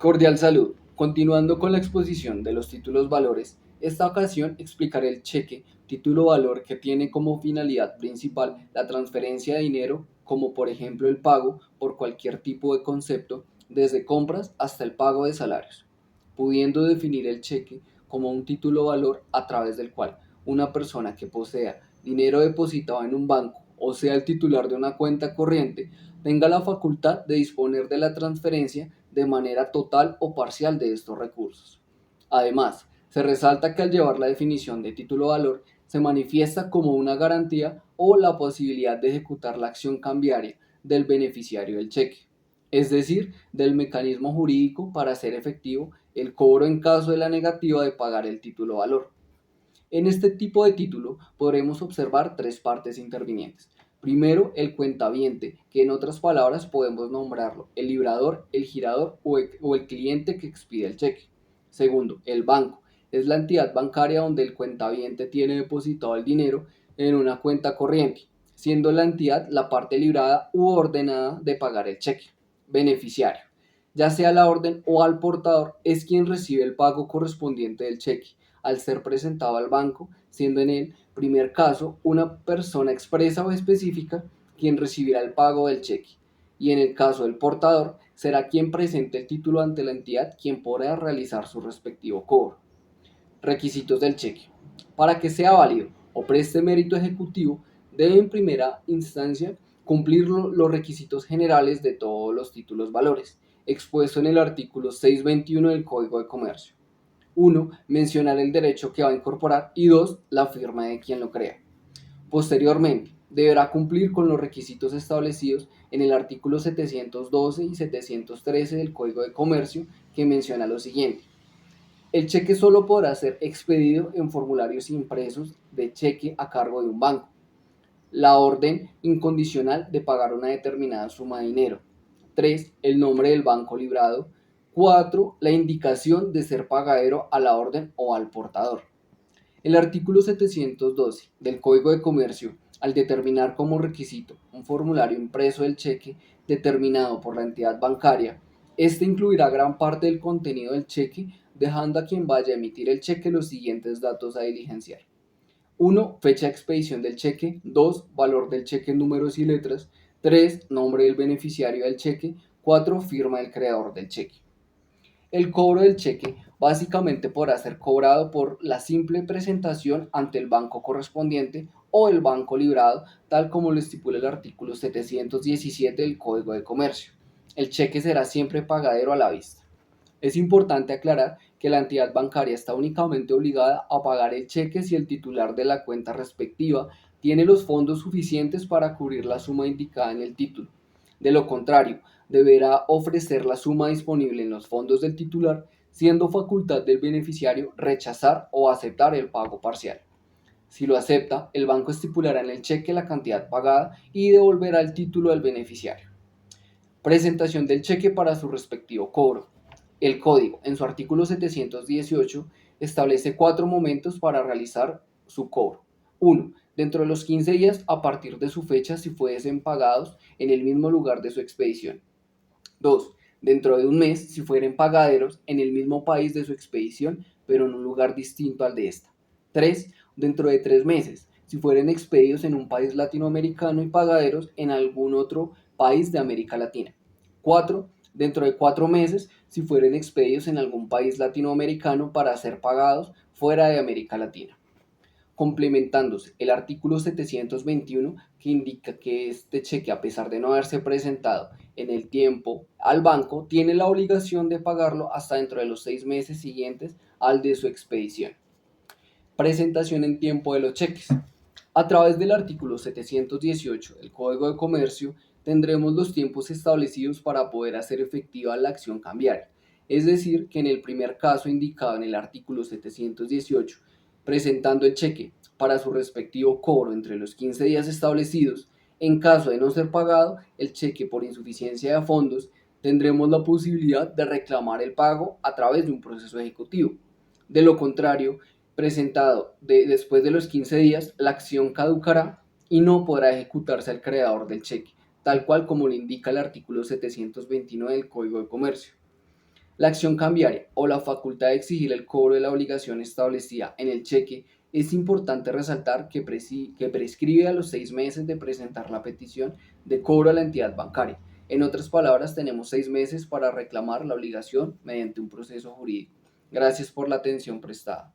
Cordial salud. Continuando con la exposición de los títulos valores, esta ocasión explicaré el cheque, título valor que tiene como finalidad principal la transferencia de dinero, como por ejemplo el pago por cualquier tipo de concepto, desde compras hasta el pago de salarios, pudiendo definir el cheque como un título valor a través del cual una persona que posea dinero depositado en un banco o sea el titular de una cuenta corriente tenga la facultad de disponer de la transferencia de manera total o parcial de estos recursos. Además, se resalta que al llevar la definición de título valor se manifiesta como una garantía o la posibilidad de ejecutar la acción cambiaria del beneficiario del cheque, es decir, del mecanismo jurídico para hacer efectivo el cobro en caso de la negativa de pagar el título valor. En este tipo de título podremos observar tres partes intervinientes. Primero, el cuentaviente, que en otras palabras podemos nombrarlo el librador, el girador o el cliente que expide el cheque. Segundo, el banco. Es la entidad bancaria donde el cuentaviente tiene depositado el dinero en una cuenta corriente, siendo la entidad la parte librada u ordenada de pagar el cheque. Beneficiario. Ya sea la orden o al portador, es quien recibe el pago correspondiente del cheque al ser presentado al banco, siendo en el primer caso una persona expresa o específica quien recibirá el pago del cheque, y en el caso del portador será quien presente el título ante la entidad quien podrá realizar su respectivo cobro. Requisitos del cheque. Para que sea válido o preste mérito ejecutivo, debe en primera instancia cumplir los requisitos generales de todos los títulos valores, expuesto en el artículo 621 del Código de Comercio. Uno, mencionar el derecho que va a incorporar y dos, la firma de quien lo crea. Posteriormente, deberá cumplir con los requisitos establecidos en el artículo 712 y 713 del Código de Comercio, que menciona lo siguiente. El cheque solo podrá ser expedido en formularios impresos de cheque a cargo de un banco. La orden incondicional de pagar una determinada suma de dinero. 3. El nombre del banco librado. 4. La indicación de ser pagadero a la orden o al portador. El artículo 712 del Código de Comercio, al determinar como requisito un formulario impreso del cheque determinado por la entidad bancaria, este incluirá gran parte del contenido del cheque, dejando a quien vaya a emitir el cheque los siguientes datos a diligenciar. Uno, fecha de expedición del cheque. 2, valor del cheque en números y letras. 3, nombre del beneficiario del cheque. 4, firma del creador del cheque. El cobro del cheque básicamente podrá ser cobrado por la simple presentación ante el banco correspondiente o el banco librado, tal como lo estipula el artículo 717 del Código de Comercio. El cheque será siempre pagadero a la vista. Es importante aclarar que la entidad bancaria está únicamente obligada a pagar el cheque si el titular de la cuenta respectiva tiene los fondos suficientes para cubrir la suma indicada en el título. De lo contrario, deberá ofrecer la suma disponible en los fondos del titular, siendo facultad del beneficiario rechazar o aceptar el pago parcial. Si lo acepta, el banco estipulará en el cheque la cantidad pagada y devolverá el título al beneficiario. Presentación del cheque para su respectivo cobro. El código, en su artículo 718, establece cuatro momentos para realizar su cobro. 1. Dentro de los 15 días a partir de su fecha si fuesen pagados en el mismo lugar de su expedición. 2. Dentro de un mes si fueren pagaderos en el mismo país de su expedición, pero en un lugar distinto al de esta. 3. Dentro de 3 meses si fueren expedidos en un país latinoamericano y pagaderos en algún otro país de América Latina. 4. Dentro de 4 meses si fueren expedidos en algún país latinoamericano para ser pagados fuera de América Latina, complementándose el artículo 721 que indica que este cheque, a pesar de no haberse presentado en el tiempo al banco, tiene la obligación de pagarlo hasta dentro de los 6 meses siguientes al de su expedición. Presentación en tiempo de los cheques. A través del artículo 718 del Código de Comercio tendremos los tiempos establecidos para poder hacer efectiva la acción cambiaria. Es decir, que en el primer caso indicado en el artículo 718, presentando el cheque para su respectivo cobro entre los 15 días establecidos, en caso de no ser pagado el cheque por insuficiencia de fondos, tendremos la posibilidad de reclamar el pago a través de un proceso ejecutivo. De lo contrario, presentado después de los 15 días, la acción caducará y no podrá ejecutarse al creador del cheque, tal cual como lo indica el artículo 729 del Código de Comercio. La acción cambiaria o la facultad de exigir el cobro de la obligación establecida en el cheque es importante resaltar que prescribe a los 6 meses de presentar la petición de cobro a la entidad bancaria. En otras palabras, tenemos 6 meses para reclamar la obligación mediante un proceso jurídico. Gracias por la atención prestada.